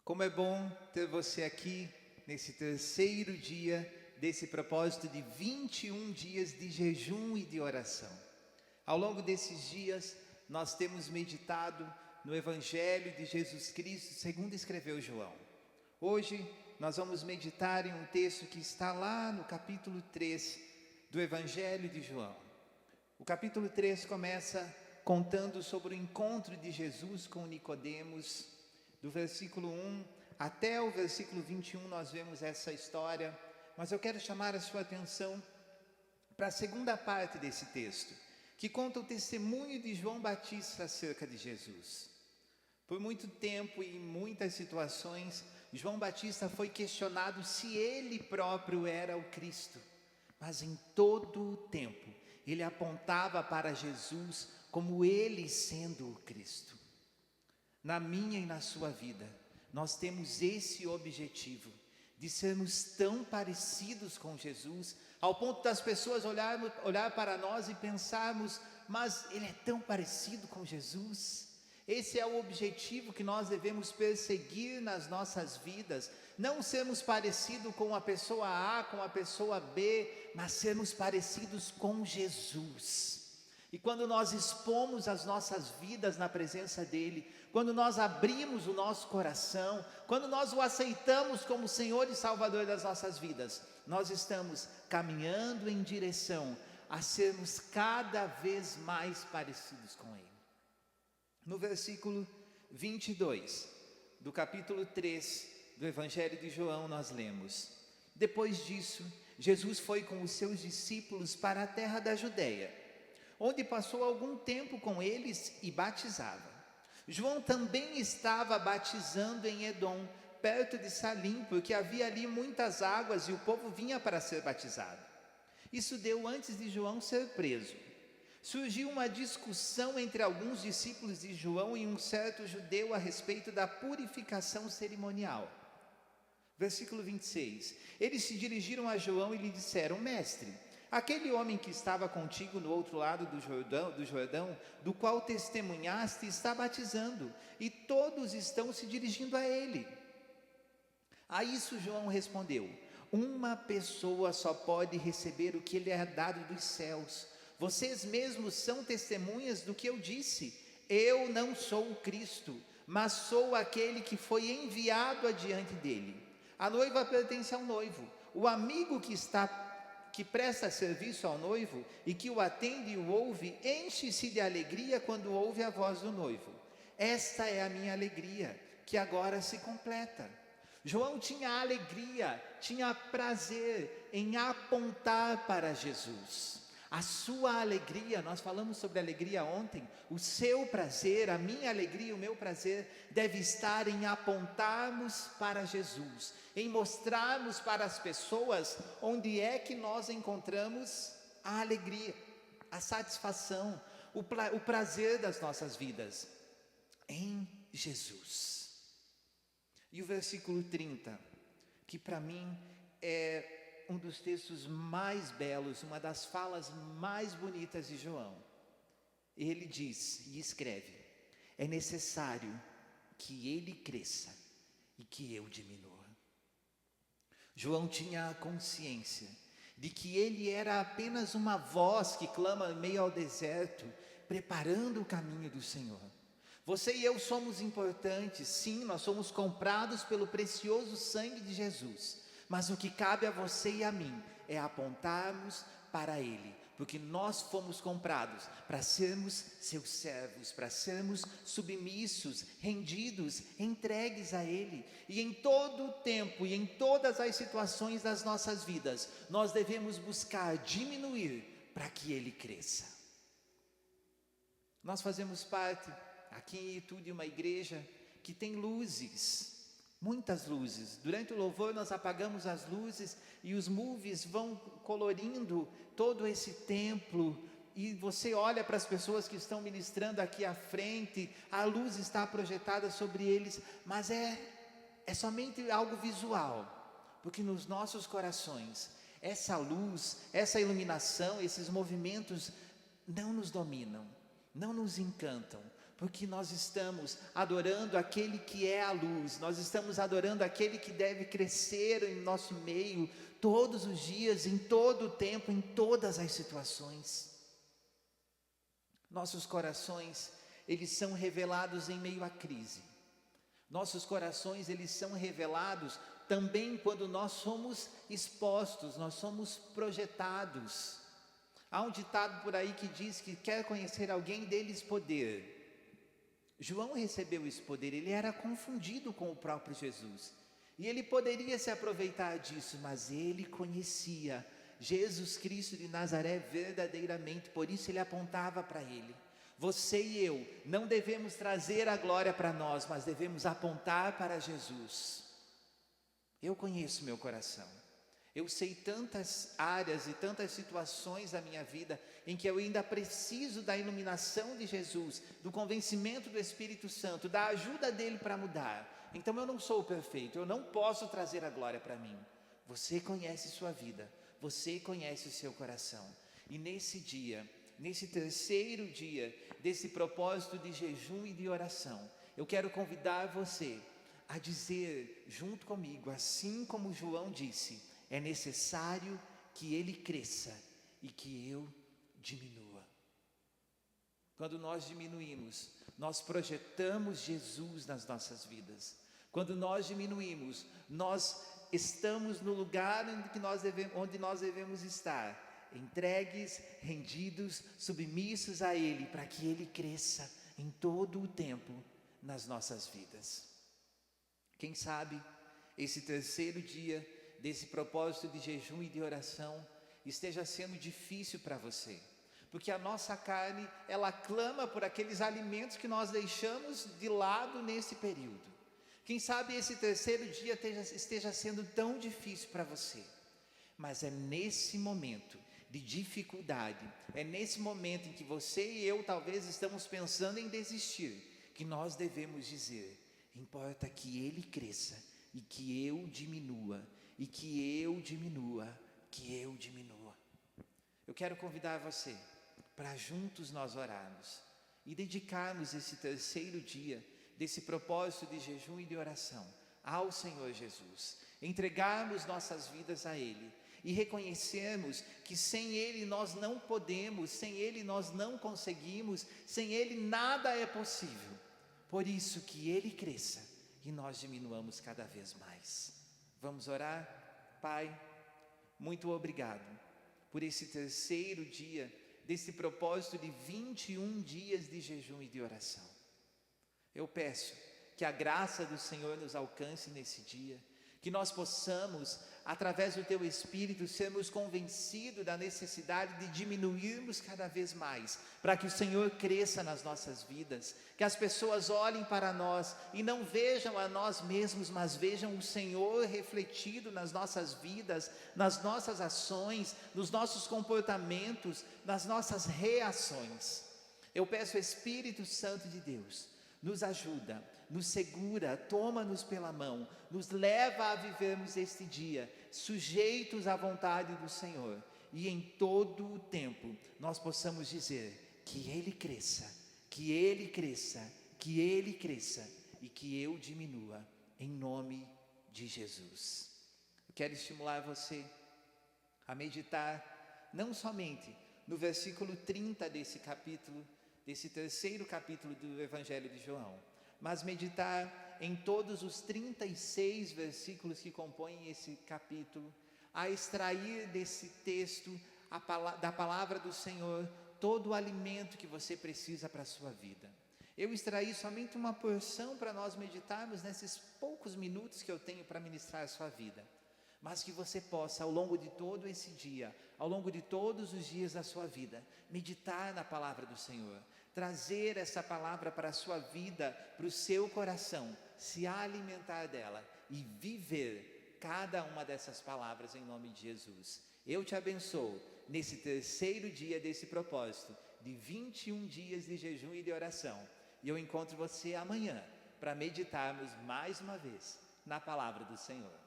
Como é bom ter você aqui nesse terceiro dia desse propósito de 21 dias de jejum e de oração. Ao longo desses dias, nós temos meditado no Evangelho de Jesus Cristo, segundo escreveu João. Hoje, nós vamos meditar em um texto que está lá no capítulo 3 do Evangelho de João. O capítulo 3 começa contando sobre o encontro de Jesus com Nicodemos. Do versículo 1 até o versículo 21 nós vemos essa história, mas eu quero chamar a sua atenção para a segunda parte desse texto, que conta o testemunho de João Batista acerca de Jesus. Por muito tempo e em muitas situações, João Batista foi questionado se ele próprio era o Cristo, mas em todo o tempo ele apontava para Jesus como ele sendo o Cristo. Na minha e na sua vida, nós temos esse objetivo de sermos tão parecidos com Jesus, ao ponto das pessoas olhar para nós e pensarmos, mas ele é tão parecido com Jesus. Esse é o objetivo que nós devemos perseguir nas nossas vidas, não sermos parecidos com a pessoa A, com a pessoa B, mas sermos parecidos com Jesus. E quando nós expomos as nossas vidas na presença dEle, quando nós abrimos o nosso coração, quando nós o aceitamos como Senhor e Salvador das nossas vidas, nós estamos caminhando em direção a sermos cada vez mais parecidos com Ele. No versículo 22 do capítulo 3 do Evangelho de João nós lemos: Depois disso, Jesus foi com os seus discípulos para a terra da Judeia, onde passou algum tempo com eles e batizava. João também estava batizando em Edom, perto de Salim, porque havia ali muitas águas e o povo vinha para ser batizado. Isso deu antes de João ser preso. Surgiu uma discussão entre alguns discípulos de João e um certo judeu a respeito da purificação cerimonial. Versículo 26. Eles se dirigiram a João e lhe disseram: Mestre, aquele homem que estava contigo no outro lado do Jordão, do qual testemunhaste, está batizando, e todos estão se dirigindo a ele. A isso João respondeu: Uma pessoa só pode receber o que lhe é dado dos céus. Vocês mesmos são testemunhas do que eu disse. Eu não sou o Cristo, mas sou aquele que foi enviado adiante dele. A noiva pertence ao noivo. O amigo que presta serviço ao noivo e que o atende e o ouve, enche-se de alegria quando ouve a voz do noivo. Esta é a minha alegria, que agora se completa. João tinha alegria, tinha prazer em apontar para Jesus. A sua alegria, nós falamos sobre alegria ontem, o seu prazer, a minha alegria, o meu prazer deve estar em apontarmos para Jesus, em mostrarmos para as pessoas onde é que nós encontramos a alegria, a satisfação, o prazer das nossas vidas, em Jesus. E o versículo 30, que para mim é um dos textos mais belos, uma das falas mais bonitas de João. Ele diz e escreve: é necessário que ele cresça e que eu diminua. João tinha a consciência de que ele era apenas uma voz que clama em meio ao deserto, preparando o caminho do Senhor. Você e eu somos importantes, sim, nós somos comprados pelo precioso sangue de Jesus. Mas o que cabe a você e a mim é apontarmos para Ele, porque nós fomos comprados para sermos seus servos, para sermos submissos, rendidos, entregues a Ele. E em todo o tempo e em todas as situações das nossas vidas, nós devemos buscar diminuir para que Ele cresça. Nós fazemos parte aqui em Itu de uma igreja que tem luzes, muitas luzes. Durante o louvor nós apagamos as luzes e os movies vão colorindo todo esse templo, e você olha para as pessoas que estão ministrando aqui à frente, a luz está projetada sobre eles, mas é somente algo visual, porque nos nossos corações essa luz, essa iluminação, esses movimentos não nos dominam, não nos encantam, porque nós estamos adorando aquele que é a luz, nós estamos adorando aquele que deve crescer em nosso meio todos os dias, em todo o tempo, em todas as situações. Nossos corações, eles são revelados em meio à crise. Nossos corações, eles são revelados também quando nós somos expostos, nós somos projetados. Há um ditado por aí que diz que quer conhecer alguém, dê-lhes poder. João recebeu esse poder, ele era confundido com o próprio Jesus. E ele poderia se aproveitar disso, mas ele conhecia Jesus Cristo de Nazaré verdadeiramente, por isso ele apontava para ele. Você e eu não devemos trazer a glória para nós, mas devemos apontar para Jesus. Eu conheço meu coração. Eu sei tantas áreas e tantas situações da minha vida em que eu ainda preciso da iluminação de Jesus, do convencimento do Espírito Santo, da ajuda dele para mudar. Então eu não sou perfeito, eu não posso trazer a glória para mim. Você conhece sua vida, você conhece o seu coração. E nesse dia, nesse terceiro dia desse propósito de jejum e de oração, eu quero convidar você a dizer junto comigo, assim como João disse: é necessário que ele cresça e que eu diminua. Quando nós diminuímos, nós projetamos Jesus nas nossas vidas. Quando nós diminuímos, nós estamos no lugar onde nós devemos estar, entregues, rendidos, submissos a Ele, para que Ele cresça em todo o tempo nas nossas vidas. Quem sabe esse terceiro dia desse propósito de jejum e de oração esteja sendo difícil para você, porque a nossa carne, ela clama por aqueles alimentos que nós deixamos de lado nesse período. Quem sabe esse terceiro dia esteja sendo tão difícil para você, mas é nesse momento de dificuldade, é nesse momento em que você e eu talvez estamos pensando em desistir, que nós devemos dizer: importa que Ele cresça e que eu diminua, e que eu diminua, que eu diminua. Eu quero convidar você para juntos nós orarmos e dedicarmos esse terceiro dia desse propósito de jejum e de oração ao Senhor Jesus, entregarmos nossas vidas a Ele e reconhecermos que sem Ele nós não podemos, sem Ele nós não conseguimos, sem Ele nada é possível. Por isso que Ele cresça e nós diminuamos cada vez mais. Vamos orar? Pai, muito obrigado por esse terceiro dia desse propósito de 21 dias de jejum e de oração. Eu peço que a graça do Senhor nos alcance nesse dia, que nós possamos, através do Teu Espírito, sermos convencidos da necessidade de diminuirmos cada vez mais, para que o Senhor cresça nas nossas vidas, que as pessoas olhem para nós e não vejam a nós mesmos, mas vejam o Senhor refletido nas nossas vidas, nas nossas ações, nos nossos comportamentos, nas nossas reações. Eu peço, Espírito Santo de Deus, nos ajuda, nos segura, toma-nos pela mão, nos leva a vivermos este dia sujeitos à vontade do Senhor, e em todo o tempo nós possamos dizer que Ele cresça, que Ele cresça, que Ele cresça e que eu diminua, em nome de Jesus. Eu quero estimular você a meditar não somente no versículo 30 desse capítulo, desse terceiro capítulo do Evangelho de João, mas meditar em todos os 36 versículos que compõem esse capítulo, a extrair desse texto da palavra do Senhor todo o alimento que você precisa para a sua vida. Eu extraí somente uma porção para nós meditarmos nesses poucos minutos que eu tenho para ministrar a sua vida, mas que você possa, ao longo de todo esse dia, ao longo de todos os dias da sua vida, meditar na palavra do Senhor, trazer essa palavra para a sua vida, para o seu coração, se alimentar dela e viver cada uma dessas palavras em nome de Jesus. Eu te abençoo nesse terceiro dia desse propósito de 21 dias de jejum e de oração, e eu encontro você amanhã para meditarmos mais uma vez na palavra do Senhor.